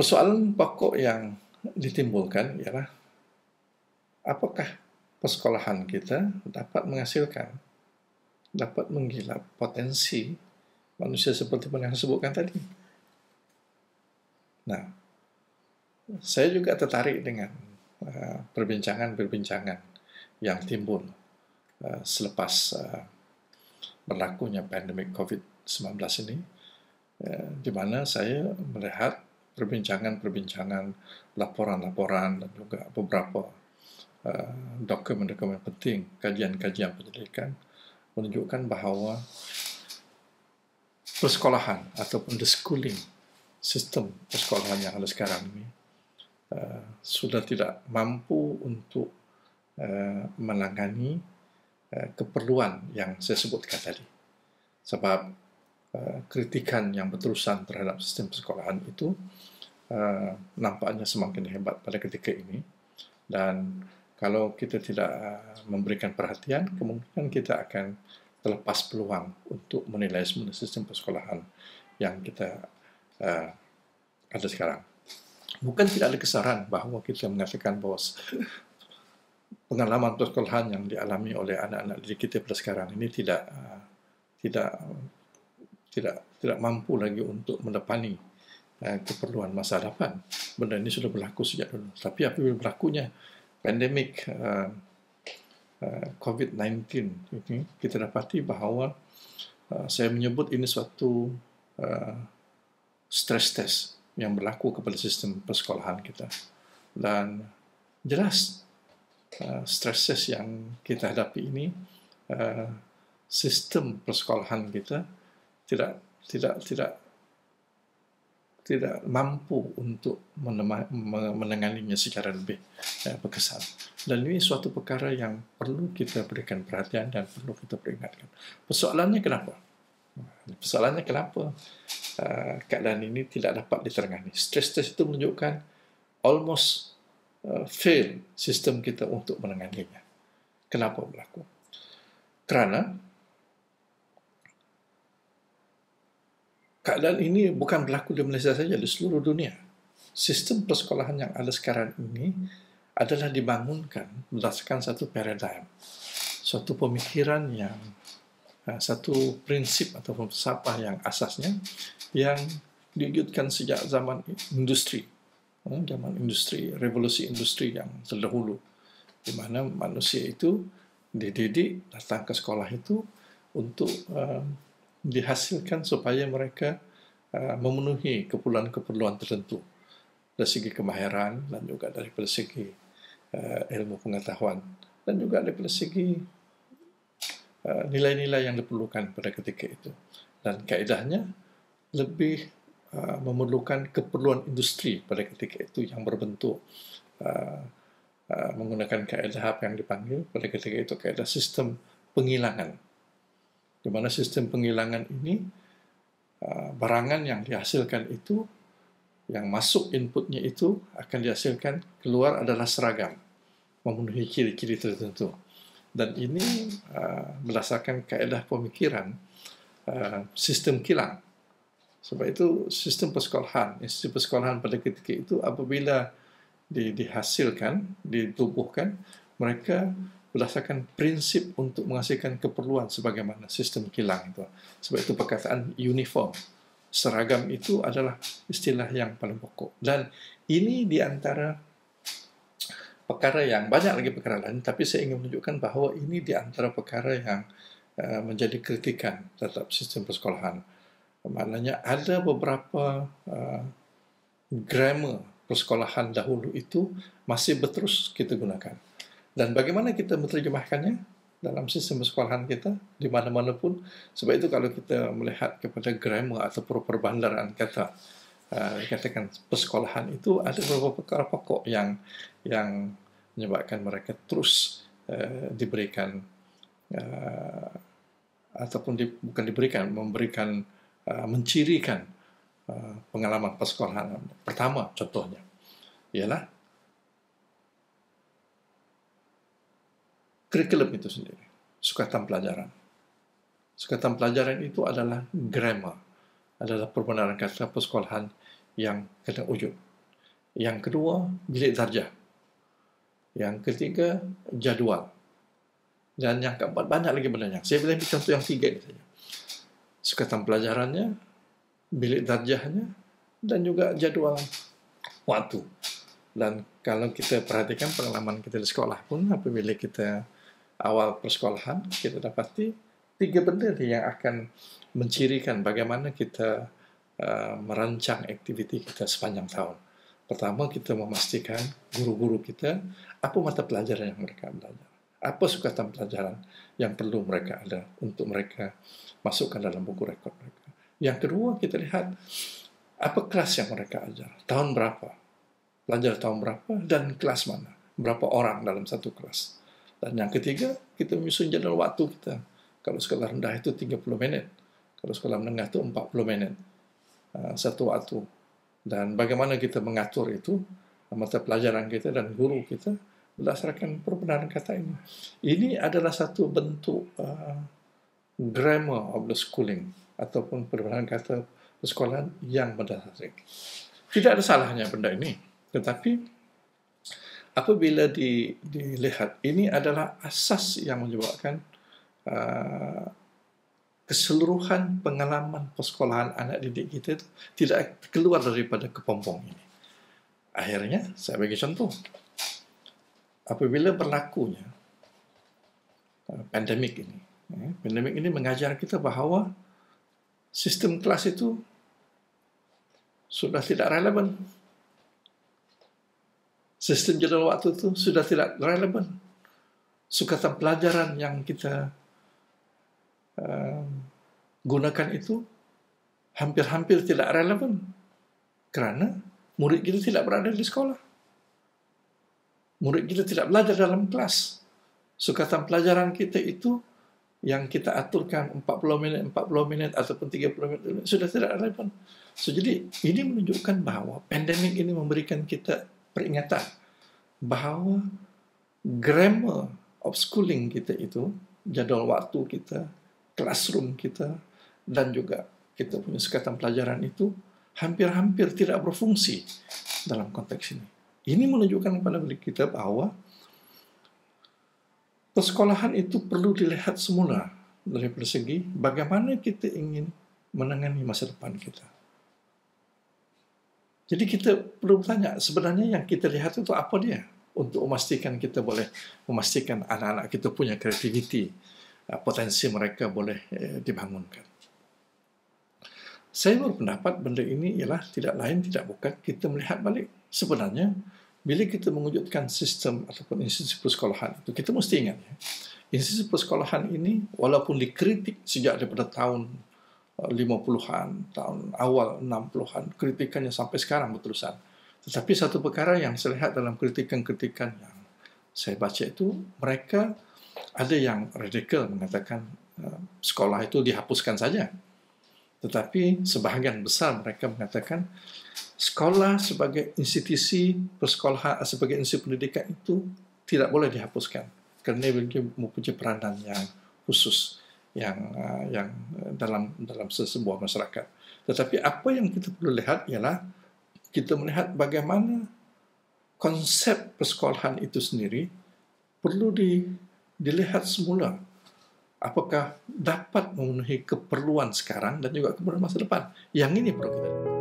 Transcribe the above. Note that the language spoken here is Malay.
Persoalan pokok yang ditimbulkan ialah apakah persekolahan kita dapat menghasilkan, dapat menggilap potensi manusia seperti yang saya sebutkan tadi. Nah, saya juga tertarik dengan perbincangan-perbincangan yang timbul selepas berlakunya pandemik COVID-19 ini, di mana saya melihat perbincangan-perbincangan, laporan-laporan dan juga beberapa dokumen-dokumen penting, kajian-kajian penyelidikan menunjukkan bahawa persekolahan ataupun the schooling, sistem persekolahan yang ada sekarang ini sudah tidak mampu untuk menangani keperluan yang saya sebutkan tadi. Sebab kritikan yang berterusan terhadap sistem persekolahan itu nampaknya semakin hebat pada ketika ini, dan kalau kita tidak memberikan perhatian, kemungkinan kita akan terlepas peluang untuk menilai semula sistem persekolahan yang kita ada sekarang. Bukan tidak ada kesaran bahawa kita mengatakan bahawa pengalaman persekolahan yang dialami oleh anak-anak didik kita pada sekarang ini tidak mampu lagi untuk mendepani keperluan masa depan. Benda ini sudah berlaku sejak dulu. Tapi apabila berlakunya pandemik COVID-19 ini, kita dapati bahawa saya menyebut ini suatu stress test yang berlaku kepada sistem persekolahan kita. Dan jelas stress test yang kita hadapi ini, sistem persekolahan kita tidak mampu untuk menanganinya secara lebih berkesan. Dan ini suatu perkara yang perlu kita berikan perhatian dan perlu kita peringatkan. Persoalannya kenapa? Keadaan ini tidak dapat diterangani. Stress test itu menunjukkan almost fail sistem kita untuk menanganinya. Kenapa berlaku? Kerana keadaan ini bukan berlaku di Malaysia saja, di seluruh dunia. Sistem persekolahan yang ada sekarang ini adalah dibangunkan berdasarkan satu paradigm, suatu pemikiran yang, satu prinsip atau falsafah yang asasnya yang diwujudkan sejak zaman industri, revolusi industri yang terdahulu, di mana manusia itu dididik datang ke sekolah itu untuk dihasilkan supaya mereka memenuhi keperluan-keperluan tertentu dari segi kemahiran dan juga dari segi ilmu pengetahuan dan juga dari segi nilai-nilai yang diperlukan pada ketika itu. Dan kaedahnya lebih memerlukan keperluan industri pada ketika itu yang berbentuk menggunakan kaedah apa yang dipanggil pada ketika itu kaedah sistem penghilangan, di mana sistem penghilangan ini barangan yang dihasilkan itu, yang masuk inputnya itu akan dihasilkan keluar adalah seragam, memenuhi ciri-ciri tertentu. Dan ini berdasarkan kaedah pemikiran sistem kilang. Sebab itu sistem persekolahan pada ketika itu apabila dihasilkan, ditubuhkan, mereka berdasarkan prinsip untuk menghasilkan keperluan sebagaimana sistem kilang itu. Sebab itu perkataan uniform, seragam itu adalah istilah yang paling pokok. Dan ini di antara perkara yang banyak lagi perkara lain, tapi saya ingin menunjukkan bahawa ini di antara perkara yang menjadi kritikan terhadap sistem persekolahan. Maknanya ada beberapa grammar persekolahan dahulu itu masih berterus kita gunakan. Dan bagaimana kita menerjemahkannya dalam sistem persekolahan kita di mana-mana pun. Sebab itu kalau kita melihat kepada grammar atau perbandaran kata, katakan persekolahan itu ada beberapa perkara pokok yang menyebabkan mereka terus diberikan ataupun bukan diberikan, mencirikan pengalaman persekolahan. Pertama contohnya ialah kurikulum itu sendiri, sukatan pelajaran. Sukatan pelajaran itu adalah grammar, adalah perbenaran kata persekolahan yang kena wujud. Yang kedua, bilik darjah. Yang ketiga, jadual. Dan yang keempat, banyak lagi benarnya. Saya boleh ambil contoh yang 3 ini saja. Sukatan pelajarannya, bilik darjahnya, dan juga jadual waktu. Dan kalau kita perhatikan pengalaman kita di sekolah pun, apabila kita awal persekolahan, kita dapati 3 benda yang akan mencirikan bagaimana kita merancang aktiviti kita sepanjang tahun. Pertama, kita memastikan guru-guru kita apa mata pelajaran yang mereka belajar. Apa sukatan pelajaran yang perlu mereka ada untuk mereka masukkan dalam buku rekod mereka. Yang kedua, kita lihat apa kelas yang mereka ajar, tahun berapa, pelajar tahun berapa, dan kelas mana, berapa orang dalam satu kelas. Dan yang ketiga, kita menyusun jadual waktu kita. Kalau sekolah rendah itu 30 menit, kalau sekolah menengah itu 40 menit, satu waktu. Dan bagaimana kita mengatur itu, mata pelajaran kita dan guru kita, berdasarkan perbenaran kata ini. Ini adalah satu bentuk grammar of the schooling, ataupun perbenaran kata persekolahan yang berdasar. Tidak ada salahnya benda ini, tetapi apabila dilihat, ini adalah asas yang menyebabkan keseluruhan pengalaman persekolahan anak didik kita itu tidak keluar daripada kepompong ini. Akhirnya, saya bagi contoh. Apabila berlakunya pandemik ini mengajar kita bahawa sistem kelas itu sudah tidak relevan. Sistem jadual waktu itu sudah tidak relevan. Sukatan pelajaran yang kita gunakan itu hampir-hampir tidak relevan kerana murid kita tidak berada di sekolah. Murid kita tidak belajar dalam kelas. Sukatan pelajaran kita itu yang kita aturkan 40 menit ataupun 30 menit sudah tidak relevan. So, jadi ini menunjukkan bahawa pandemik ini memberikan kita peringatan bahawa grammar of schooling kita itu, jadual waktu kita, classroom kita, dan juga kita punya sukatan pelajaran itu hampir-hampir tidak berfungsi dalam konteks ini. Ini menunjukkan kepada kita bahawa persekolahan itu perlu dilihat semula dari segi bagaimana kita ingin menangani masa depan kita. Jadi kita perlu bertanya, sebenarnya yang kita lihat itu apa dia? Untuk memastikan kita boleh memastikan anak-anak kita punya kreativiti, potensi mereka boleh dibangunkan. Saya berpendapat benda ini ialah tidak lain, tidak bukan kita melihat balik. Sebenarnya, bila kita mewujudkan sistem ataupun institusi persekolahan itu, kita mesti ingat, institusi persekolahan ini walaupun dikritik sejak daripada tahun 50-an, tahun awal 60-an, kritikannya sampai sekarang berterusan. Tetapi satu perkara yang saya lihat dalam kritikan-kritikan yang saya baca itu, mereka ada yang radikal mengatakan sekolah itu dihapuskan saja. Tetapi sebahagian besar mereka mengatakan sekolah sebagai institusi persekolahan, sebagai institusi pendidikan itu tidak boleh dihapuskan kerana dia mempunyai peranan yang khusus yang dalam sebuah masyarakat. Tetapi apa yang kita perlu lihat ialah kita melihat bagaimana konsep persekolahan itu sendiri perlu dilihat semula. Apakah dapat memenuhi keperluan sekarang dan juga keperluan masa depan. Yang ini perlu kita lihat.